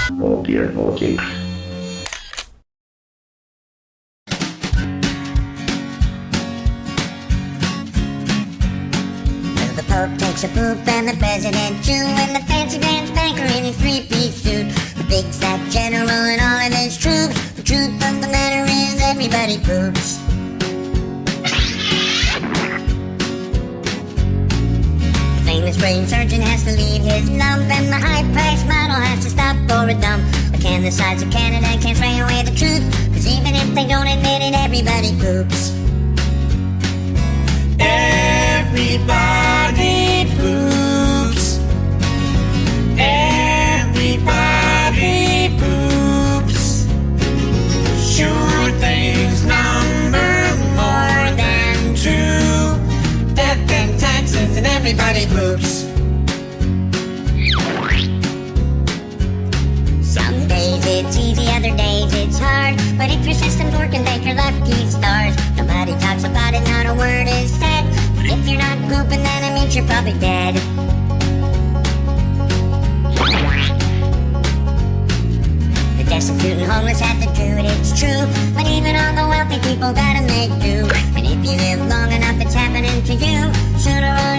Oh dear, oh dear. The Pope takes a poop and the President too, and the fancy pants banker in his three-piece suit, the big fat general and all of his troops. The truth of the matter is everybody poops. The famous brain surgeon has to leave his lump, and the high-priced model has to stop for a dump. But can the size of Canada can't spray away the truth, 'cause even if they don't admit it, everybody poops. Everybody poops. Everybody poops. Sure things number more than two. Death and taxes and everybody poops. Some days it's easy, other days it's hard, but if your system's working, thank your lucky stars. Nobody talks about it, not a word is said. But if you're not pooping, then it means you're probably dead. The destitute and homeless have to do it, it's true, but even all the wealthy people gotta make do. And if you live long enough, it's happening to you. Sooner or